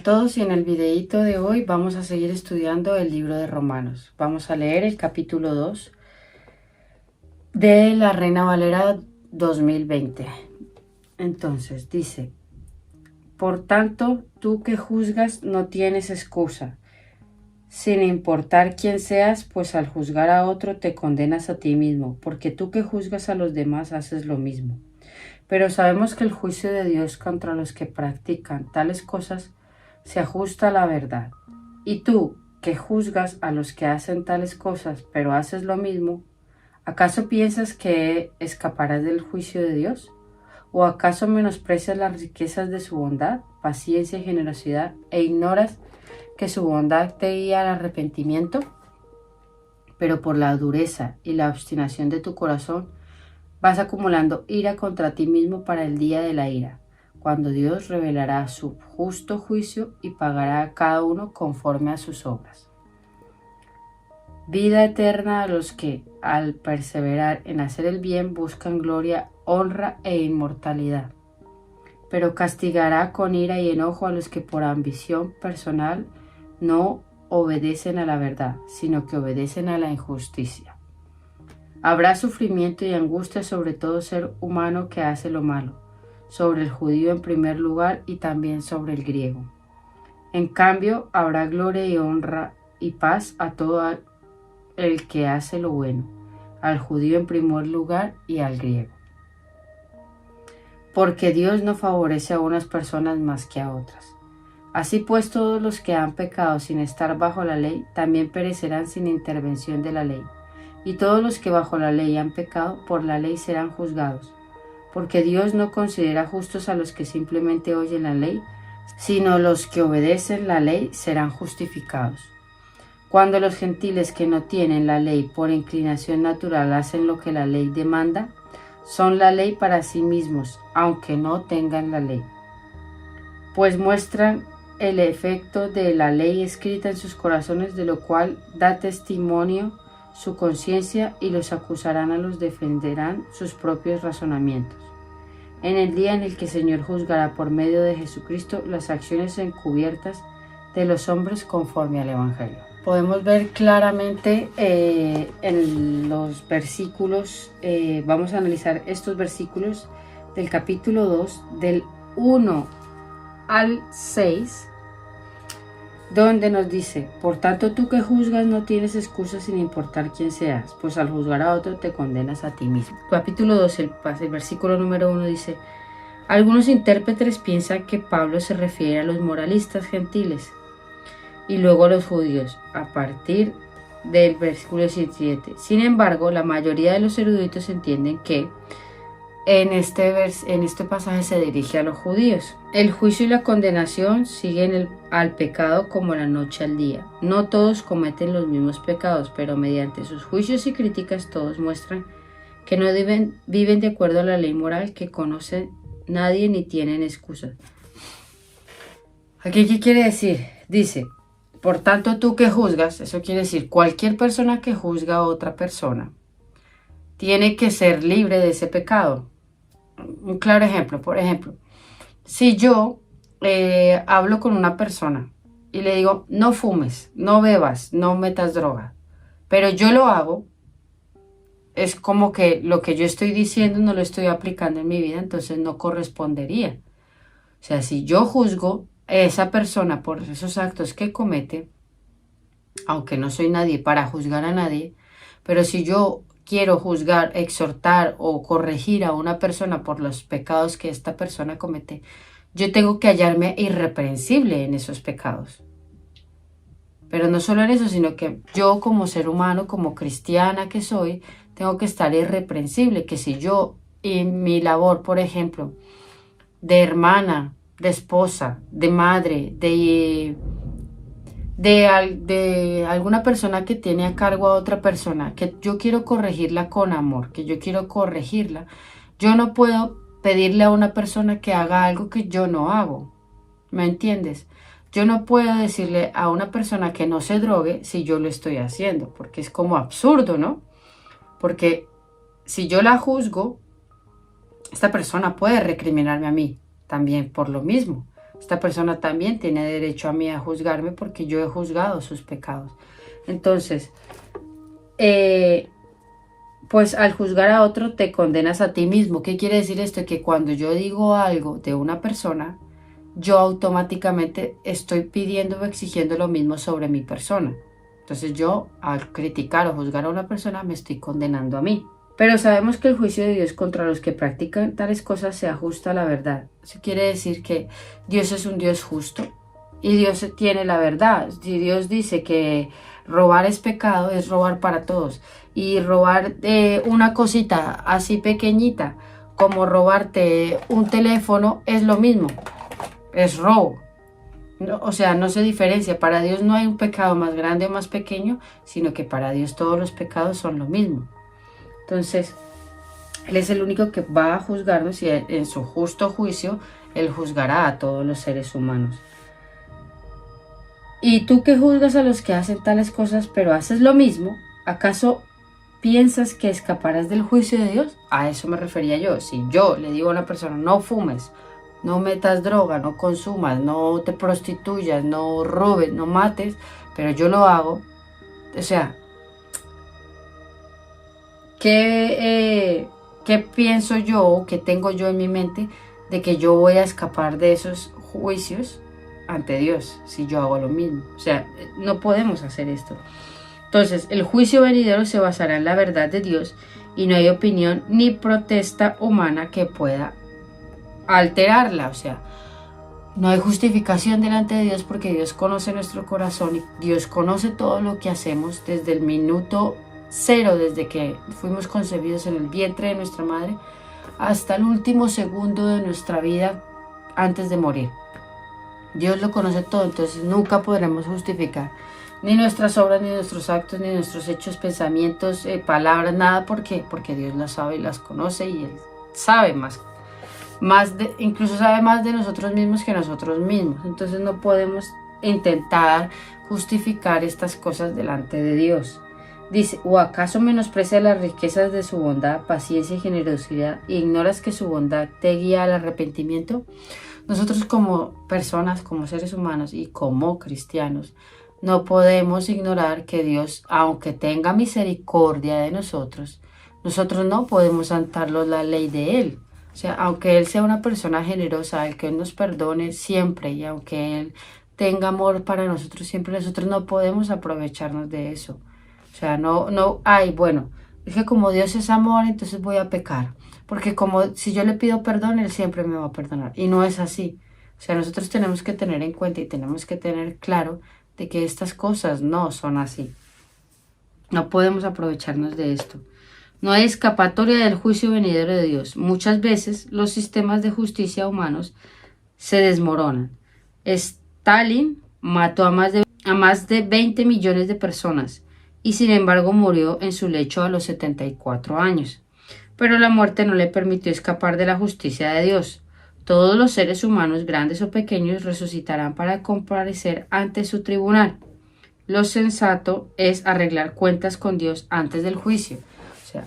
todos, y en el videito de hoy vamos a seguir estudiando el libro de Romanos. Vamos a leer el capítulo 2 de la Reina Valera 2020. Entonces dice: por tanto, tú que juzgas no tienes excusa, sin importar quién seas, pues al juzgar a otro te condenas a ti mismo, porque tú que juzgas a los demás haces lo mismo. Pero sabemos que el juicio de Dios contra los que practican tales cosas se ajusta a la verdad. Y tú, que juzgas a los que hacen tales cosas, pero haces lo mismo, ¿acaso piensas que escaparás del juicio de Dios? ¿O acaso menosprecias las riquezas de su bondad, paciencia y generosidad, e ignoras que su bondad te guía al arrepentimiento? Pero por la dureza y la obstinación de tu corazón, vas acumulando ira contra ti mismo para el día de la ira, cuando Dios revelará su justo juicio y pagará a cada uno conforme a sus obras. Vida eterna a los que, al perseverar en hacer el bien, buscan gloria, honra e inmortalidad. Pero castigará con ira y enojo a los que por ambición personal no obedecen a la verdad, sino que obedecen a la injusticia. Habrá sufrimiento y angustia sobre todo ser humano que hace lo malo, sobre el judío en primer lugar y también sobre el griego. En cambio, habrá gloria y honra y paz a todo el que hace lo bueno, al judío en primer lugar y al griego. Porque Dios no favorece a unas personas más que a otras. Así pues, todos los que han pecado sin estar bajo la ley, también perecerán sin intervención de la ley. Y todos los que bajo la ley han pecado, por la ley serán juzgados. Porque Dios no considera justos a los que simplemente oyen la ley, sino los que obedecen la ley serán justificados. Cuando los gentiles que no tienen la ley por inclinación natural hacen lo que la ley demanda, son la ley para sí mismos, aunque no tengan la ley. Pues muestran el efecto de la ley escrita en sus corazones, de lo cual da testimonio su conciencia, y los acusarán a los defenderán sus propios razonamientos. En el día en el que el Señor juzgará por medio de Jesucristo las acciones encubiertas de los hombres conforme al Evangelio. Podemos ver claramente en los versículos, vamos a analizar estos versículos del capítulo 2, del 1 al 6, donde nos dice: por tanto, tú que juzgas no tienes excusa sin importar quién seas, pues al juzgar a otro te condenas a ti mismo. Capítulo 2, el versículo número 1 dice: algunos intérpretes piensan que Pablo se refiere a los moralistas gentiles y luego a los judíos, a partir del versículo 17. Sin embargo, la mayoría de los eruditos entienden que en este pasaje se dirige a los judíos. El juicio y la condenación siguen al pecado como la noche al día. No todos cometen los mismos pecados, pero mediante sus juicios y críticas todos muestran que no viven de acuerdo a la ley moral que conoce nadie ni tienen excusas. ¿Aquí qué quiere decir? Dice: por tanto, tú que juzgas, eso quiere decir cualquier persona que juzga a otra persona tiene que ser libre de ese pecado. Un claro ejemplo, por ejemplo, si yo hablo con una persona y le digo: no fumes, no bebas, no metas droga, pero yo lo hago, es como que lo que yo estoy diciendo no lo estoy aplicando en mi vida, entonces no correspondería. O sea, si yo juzgo a esa persona por esos actos que comete, aunque no soy nadie para juzgar a nadie, pero si yo quiero juzgar, exhortar o corregir a una persona por los pecados que esta persona comete, yo tengo que hallarme irreprensible en esos pecados. Pero no solo en eso, sino que yo como ser humano, como cristiana que soy, tengo que estar irreprensible, que si yo en mi labor, por ejemplo, de hermana, de esposa, de madre, de alguna persona que tiene a cargo a otra persona, que yo quiero corregirla con amor, que yo quiero corregirla, yo no puedo pedirle a una persona que haga algo que yo no hago. ¿Me entiendes? Yo no puedo decirle a una persona que no se drogue si yo lo estoy haciendo, porque es como absurdo, ¿no? Porque si yo la juzgo, esta persona puede recriminarme a mí también por lo mismo. esta persona también tiene derecho a mí a juzgarme porque yo he juzgado sus pecados. Entonces, pues al juzgar a otro te condenas a ti mismo. ¿Qué quiere decir esto? Que cuando yo digo algo de una persona, yo automáticamente estoy pidiendo o exigiendo lo mismo sobre mi persona. Entonces yo al criticar o juzgar a una persona me estoy condenando a mí. Pero sabemos que el juicio de Dios contra los que practican tales cosas se ajusta a la verdad. Eso quiere decir que Dios es un Dios justo y Dios tiene la verdad. Si Dios dice que robar es pecado, es robar para todos. Y robar una cosita así pequeñita como robarte un teléfono es lo mismo, es robo. No, o sea, no se diferencia. Para Dios no hay un pecado más grande o más pequeño, sino que para Dios todos los pecados son lo mismo. Entonces, Él es el único que va a juzgarnos y en su justo juicio, Él juzgará a todos los seres humanos. ¿Y tú que juzgas a los que hacen tales cosas pero haces lo mismo? ¿Acaso piensas que escaparás del juicio de Dios? A eso me refería yo. Si yo le digo a una persona, no fumes, no metas droga, no consumas, no te prostituyas, no robes, no mates, pero yo lo hago, o sea, ¿qué pienso yo, qué tengo yo en mi mente de que yo voy a escapar de esos juicios ante Dios si yo hago lo mismo? O sea, no podemos hacer esto. Entonces, el juicio venidero se basará en la verdad de Dios y no hay opinión ni protesta humana que pueda alterarla. O sea, no hay justificación delante de Dios porque Dios conoce nuestro corazón y Dios conoce todo lo que hacemos desde el minuto cero, desde que fuimos concebidos en el vientre de nuestra madre hasta el último segundo de nuestra vida antes de morir. Dios lo conoce todo, entonces nunca podremos justificar ni nuestras obras, ni nuestros actos, ni nuestros hechos, pensamientos, palabras, nada. ¿Por qué? Porque Dios las sabe y las conoce y Él sabe incluso sabe más de nosotros mismos que nosotros mismos. Entonces no podemos intentar justificar estas cosas delante de Dios. Dice, ¿o acaso menosprecias las riquezas de su bondad, paciencia y generosidad e ignoras que su bondad te guía al arrepentimiento? Nosotros como personas, como seres humanos y como cristianos, no podemos ignorar que Dios, aunque tenga misericordia de nosotros no podemos saltarnos la ley de Él. O sea, aunque Él sea una persona generosa, el que Él nos perdone siempre y aunque Él tenga amor para nosotros siempre, nosotros no podemos aprovecharnos de eso. O sea, bueno, es que como Dios es amor, entonces voy a pecar. Porque como si yo le pido perdón, Él siempre me va a perdonar. Y no es así. O sea, nosotros tenemos que tener en cuenta y tenemos que tener claro de que estas cosas no son así. No podemos aprovecharnos de esto. No hay escapatoria del juicio venidero de Dios. Muchas veces los sistemas de justicia humanos se desmoronan. Stalin mató a más de 20 millones de personas y sin embargo murió en su lecho a los 74 años. Pero la muerte no le permitió escapar de la justicia de Dios. Todos los seres humanos, grandes o pequeños, resucitarán para comparecer ante su tribunal. Lo sensato es arreglar cuentas con Dios antes del juicio. O sea,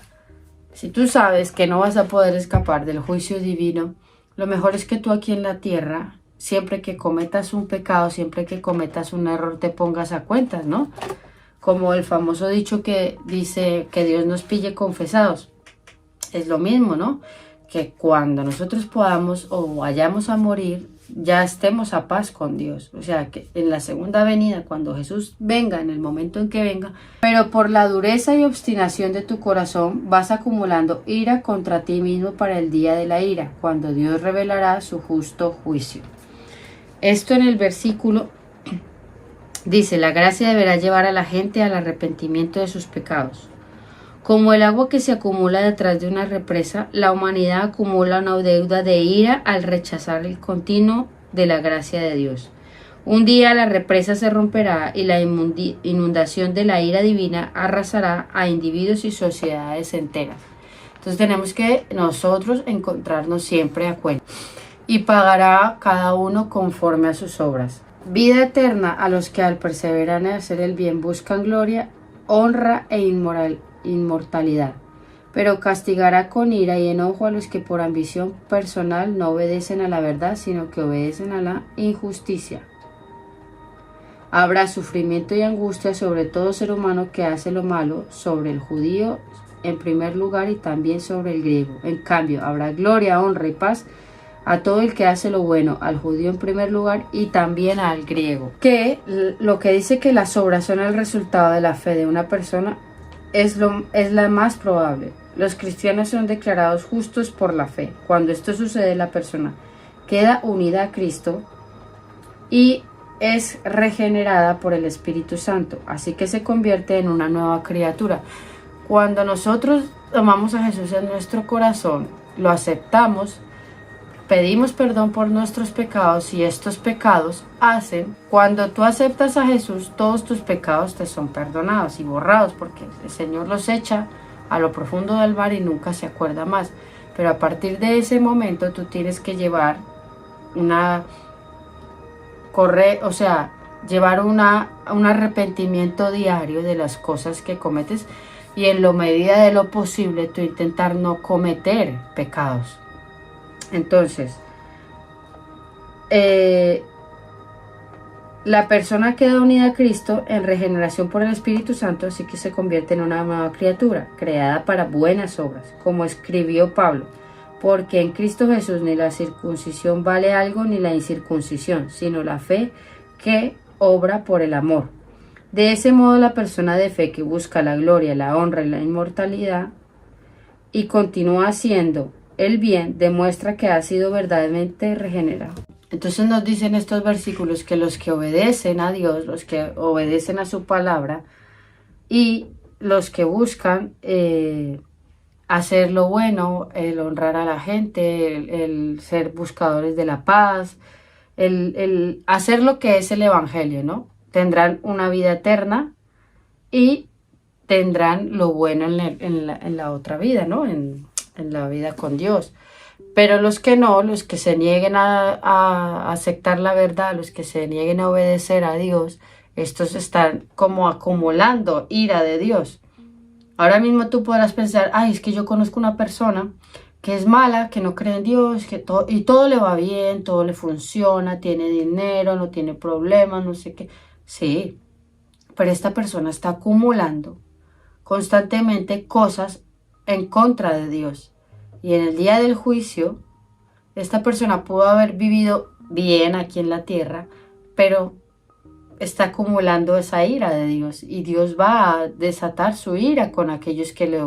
si tú sabes que no vas a poder escapar del juicio divino, lo mejor es que tú aquí en la tierra, siempre que cometas un pecado, siempre que cometas un error, te pongas a cuentas, ¿no? Como el famoso dicho que dice que Dios nos pille confesados. Es lo mismo, ¿no? Que cuando nosotros podamos o vayamos a morir, ya estemos a paz con Dios. O sea, que en la segunda venida, cuando Jesús venga, en el momento en que venga, pero por la dureza y obstinación de tu corazón, vas acumulando ira contra ti mismo para el día de la ira, cuando Dios revelará su justo juicio. Esto en el versículo dice, la gracia deberá llevar a la gente al arrepentimiento de sus pecados. Como el agua que se acumula detrás de una represa, la humanidad acumula una deuda de ira al rechazar el continuo de la gracia de Dios. Un día la represa se romperá y la inundación de la ira divina arrasará a individuos y sociedades enteras. Entonces tenemos que nosotros encontrarnos siempre a cuenta. Y pagará cada uno conforme a sus obras. Vida eterna a los que al perseverar en hacer el bien buscan gloria, honra e inmortalidad. pero castigará con ira y enojo a los que por ambición personal no obedecen a la verdad, sino que obedecen a la injusticia. Habrá sufrimiento y angustia sobre todo ser humano que hace lo malo, sobre el judío en primer lugar y también sobre el griego. En cambio, habrá gloria, honra y paz a todo el que hace lo bueno, al judío en primer lugar y también al griego. Que lo que dice que las obras son el resultado de la fe de una persona es la más probable. Los cristianos son declarados justos por la fe. Cuando esto sucede, la persona queda unida a Cristo y es regenerada por el Espíritu Santo, así que se convierte en una nueva criatura. Cuando nosotros amamos a Jesús en nuestro corazón, lo aceptamos, pedimos perdón por nuestros pecados y estos pecados cuando tú aceptas a Jesús, todos tus pecados te son perdonados y borrados, porque el Señor los echa a lo profundo del mar y nunca se acuerda más. Pero a partir de ese momento tú tienes que llevar un arrepentimiento diario de las cosas que cometes y en la medida de lo posible tú intentar no cometer pecados. Entonces, la persona queda unida a Cristo en regeneración por el Espíritu Santo, así que se convierte en una nueva criatura, creada para buenas obras, como escribió Pablo. Porque en Cristo Jesús ni la circuncisión vale algo ni la incircuncisión, sino la fe que obra por el amor. De ese modo la persona de fe que busca la gloria, la honra y la inmortalidad y continúa haciendo el bien, demuestra que ha sido verdaderamente regenerado. Entonces nos dicen estos versículos que los que obedecen a Dios, los que obedecen a su palabra y los que buscan hacer lo bueno, el honrar a la gente, el ser buscadores de la paz, el hacer lo que es el evangelio, ¿no? Tendrán una vida eterna y tendrán lo bueno en la otra vida, ¿no? En la vida con Dios. Pero los que no, los que se nieguen a aceptar la verdad, los que se nieguen a obedecer a Dios, estos están como acumulando ira de Dios. Ahora mismo tú podrás pensar, ay, es que yo conozco una persona que es mala, que no cree en Dios, y todo le va bien, todo le funciona, tiene dinero, no tiene problemas, no sé qué. Sí, pero esta persona está acumulando constantemente cosas en contra de Dios. Y en el día del juicio, esta persona pudo haber vivido bien aquí en la tierra, pero está acumulando esa ira de Dios y Dios va a desatar su ira con aquellos que le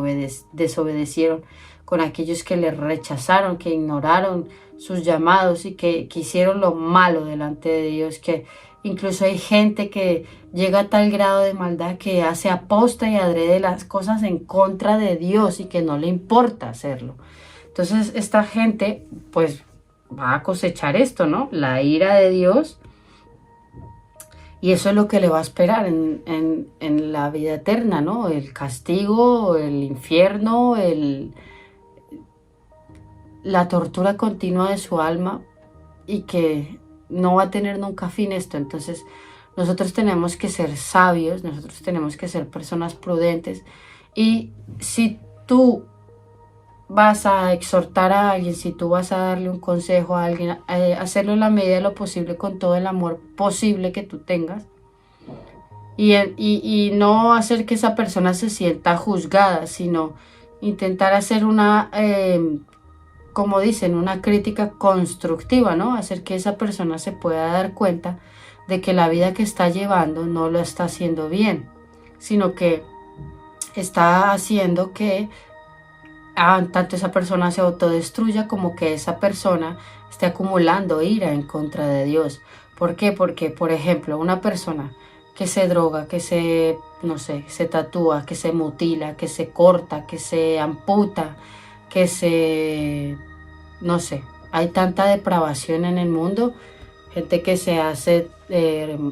desobedecieron, con aquellos que le rechazaron, que ignoraron sus llamados y que hicieron lo malo delante de Dios, que incluso hay gente que llega a tal grado de maldad que hace aposta y adrede las cosas en contra de Dios y que no le importa hacerlo. Entonces esta gente pues va a cosechar esto, ¿no? La ira de Dios. Y eso es lo que le va a esperar en la vida eterna, ¿no? El castigo, el infierno, la tortura continua de su alma y que no va a tener nunca fin esto. Entonces nosotros tenemos que ser sabios, nosotros tenemos que ser personas prudentes. Y si tú vas a exhortar a alguien, si tú vas a darle un consejo a alguien, hacerlo en la medida de lo posible con todo el amor posible que tú tengas y no hacer que esa persona se sienta juzgada, sino intentar hacer como dicen, una crítica constructiva, ¿no? Hacer que esa persona se pueda dar cuenta de que la vida que está llevando no lo está haciendo bien, sino que está haciendo que tanto esa persona se autodestruya como que esa persona esté acumulando ira en contra de Dios. ¿Por qué? Porque, por ejemplo, una persona que se droga, que se tatúa, que se mutila, que se corta, que se amputa, hay tanta depravación en el mundo, gente que se hace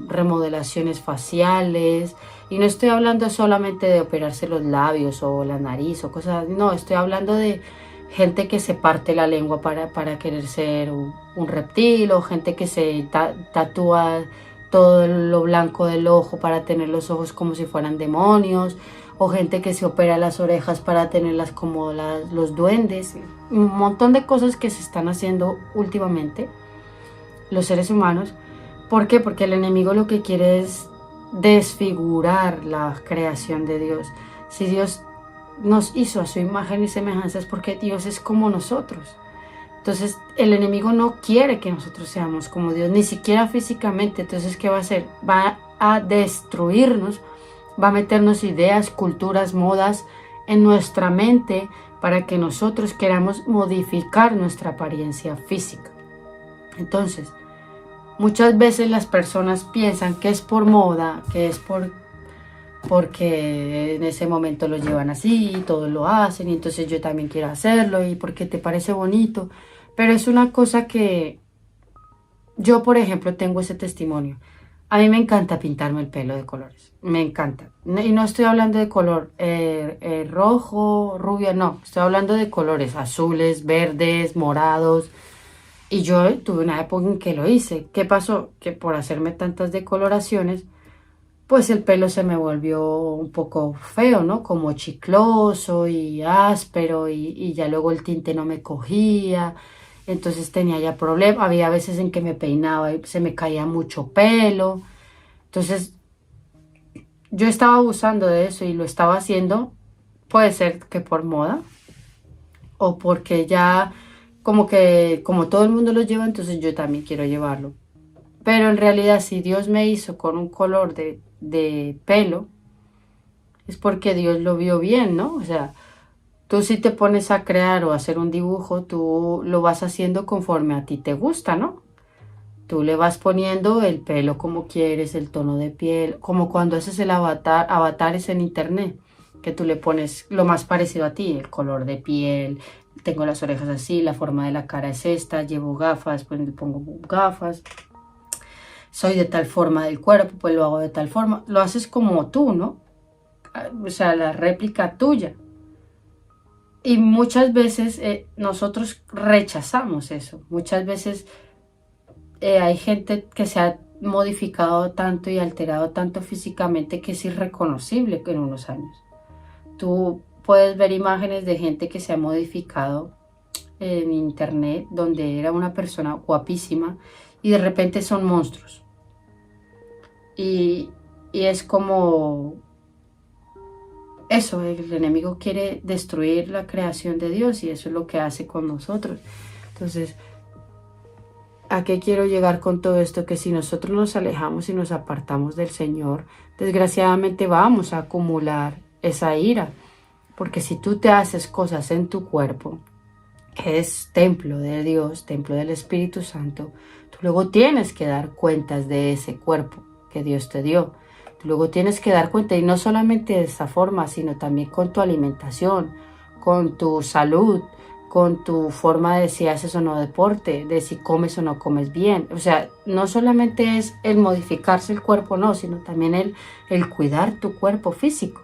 remodelaciones faciales. Y no estoy hablando solamente de operarse los labios o la nariz o cosas, no, estoy hablando de gente que se parte la lengua para querer ser un reptil, o gente que se tatúa todo lo blanco del ojo para tener los ojos como si fueran demonios, o gente que se opera las orejas para tenerlas como los duendes, un montón de cosas que se están haciendo últimamente los seres humanos. ¿Por qué? Porque el enemigo lo que quiere es desfigurar la creación de Dios. Si Dios nos hizo a su imagen y semejanza es porque Dios es como nosotros. Entonces el enemigo no quiere que nosotros seamos como Dios, ni siquiera físicamente. Entonces, ¿qué va a hacer? Va a destruirnos, va a meternos ideas, culturas, modas en nuestra mente para que nosotros queramos modificar nuestra apariencia física. Entonces, muchas veces las personas piensan que es por moda, que es porque en ese momento lo llevan así, todos lo hacen, y entonces yo también quiero hacerlo, y porque te parece bonito. Pero es una cosa que yo, por ejemplo, tengo ese testimonio. A mí me encanta pintarme el pelo de colores, me encanta. Y no estoy hablando de color rojo, rubio, no. Estoy hablando de colores azules, verdes, morados. Y yo tuve una época en que lo hice. ¿Qué pasó? Que por hacerme tantas decoloraciones, pues el pelo se me volvió un poco feo, ¿no? Como chicloso y áspero, y ya luego el tinte no me cogía. Entonces tenía ya problemas. Había veces en que me peinaba y se me caía mucho pelo. Entonces yo estaba abusando de eso y lo estaba haciendo, puede ser que por moda o porque ya como todo el mundo lo lleva, entonces yo también quiero llevarlo. Pero en realidad, si Dios me hizo con un color de pelo, es porque Dios lo vio bien, ¿no? O sea, tú si te pones a crear o a hacer un dibujo, tú lo vas haciendo conforme a ti te gusta, ¿no? Tú le vas poniendo el pelo como quieres, el tono de piel, como cuando haces el avatares en internet, que tú le pones lo más parecido a ti, el color de piel, tengo las orejas así, la forma de la cara es esta, llevo gafas, pues le pongo gafas, soy de tal forma del cuerpo, pues lo hago de tal forma, lo haces como tú, ¿no? O sea, la réplica tuya. Y muchas veces nosotros rechazamos eso, muchas veces hay gente que se ha modificado tanto y alterado tanto físicamente que es irreconocible en unos años. Tú puedes ver imágenes de gente que se ha modificado en internet donde era una persona guapísima y de repente son monstruos. Y es como eso, el enemigo quiere destruir la creación de Dios y eso es lo que hace con nosotros. Entonces, ¿a qué quiero llegar con todo esto? Que si nosotros nos alejamos y nos apartamos del Señor, desgraciadamente vamos a acumular esa ira. Porque si tú te haces cosas en tu cuerpo, que es templo de Dios, templo del Espíritu Santo, tú luego tienes que dar cuentas de ese cuerpo que Dios te dio. Tú luego tienes que dar cuenta, y no solamente de esa forma, sino también con tu alimentación, con tu salud, con tu forma de si haces o no deporte, de si comes o no comes bien. O sea, no solamente es el modificarse el cuerpo, no, sino también el cuidar tu cuerpo físico.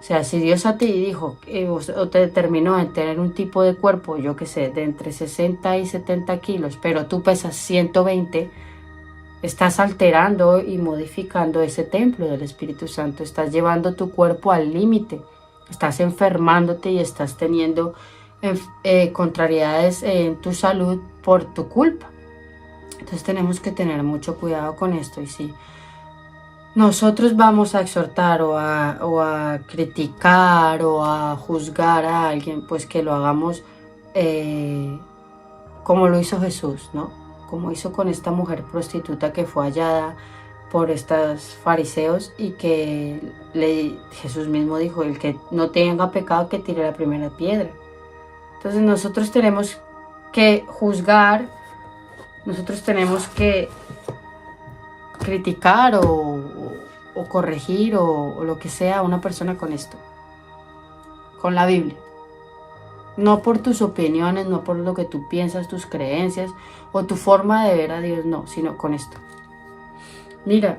O sea, si Dios a ti dijo o te determinó en tener un tipo de cuerpo, yo qué sé, de entre 60 y 70 kilos, pero tú pesas 120, estás alterando y modificando ese templo del Espíritu Santo. Estás llevando tu cuerpo al límite, estás enfermándote y estás teniendo contrariedades en tu salud por tu culpa. Entonces tenemos que tener mucho cuidado con esto. Y si nosotros vamos a exhortar o a criticar o a juzgar a alguien, pues que lo hagamos como lo hizo Jesús, ¿no? Como hizo con esta mujer prostituta que fue hallada por estos fariseos y que Jesús mismo dijo, el que no tenga pecado que tire la primera piedra. Entonces nosotros tenemos que juzgar, nosotros tenemos que criticar o corregir o lo que sea a una persona con esto, con la Biblia. No por tus opiniones, no por lo que tú piensas, tus creencias o tu forma de ver a Dios, no, sino con esto. Mira,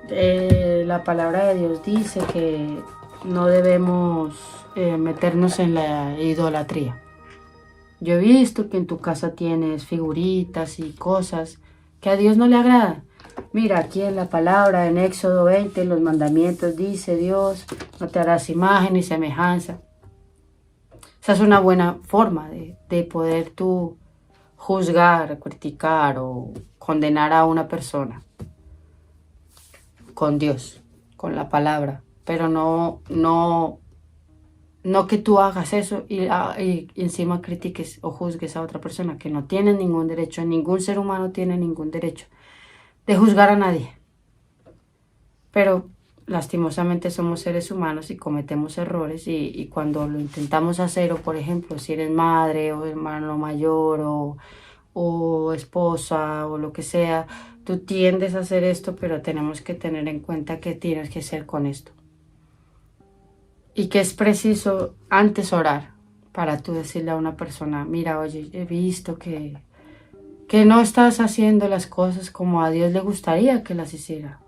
la palabra de Dios dice que no debemos meternos en la idolatría. Yo he visto que en tu casa tienes figuritas y cosas que a Dios no le agradan. Mira, aquí en la palabra, en Éxodo 20, en los mandamientos, dice Dios, no te harás imagen ni semejanza. Esa es una buena forma de poder tú juzgar, criticar o condenar a una persona con Dios, con la palabra, pero no que tú hagas eso y encima critiques o juzgues a otra persona que no tiene ningún derecho, ningún ser humano tiene ningún derecho de juzgar a nadie. Pero lastimosamente somos seres humanos y cometemos errores y cuando lo intentamos hacer, o por ejemplo, si eres madre o hermano mayor o esposa o lo que sea, tú tiendes a hacer esto, pero tenemos que tener en cuenta que tienes que ser con esto. Y que es preciso antes orar para tú decirle a una persona, mira, oye, he visto que no estás haciendo las cosas como a Dios le gustaría que las hiciera.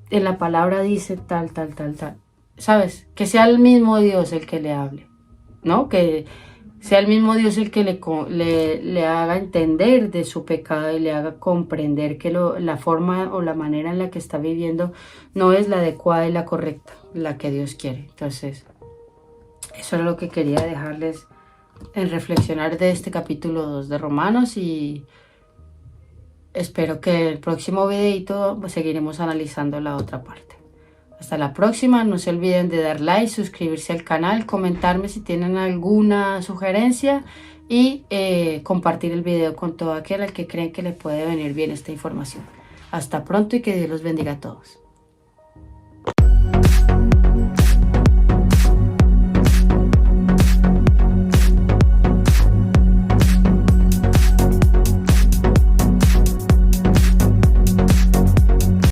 En la palabra dice tal. ¿Sabes? Que sea el mismo Dios el que le hable, ¿no? Que sea el mismo Dios el que le haga entender de su pecado y le haga comprender que la forma o la manera en la que está viviendo no es la adecuada y la correcta, la que Dios quiere. Entonces, eso es lo que quería dejarles en reflexionar de este capítulo 2 de Romanos y espero que el próximo videito seguiremos analizando la otra parte. Hasta la próxima, no se olviden de dar like, suscribirse al canal, comentarme si tienen alguna sugerencia y compartir el video con todo aquel al que creen que le puede venir bien esta información. Hasta pronto y que Dios los bendiga a todos.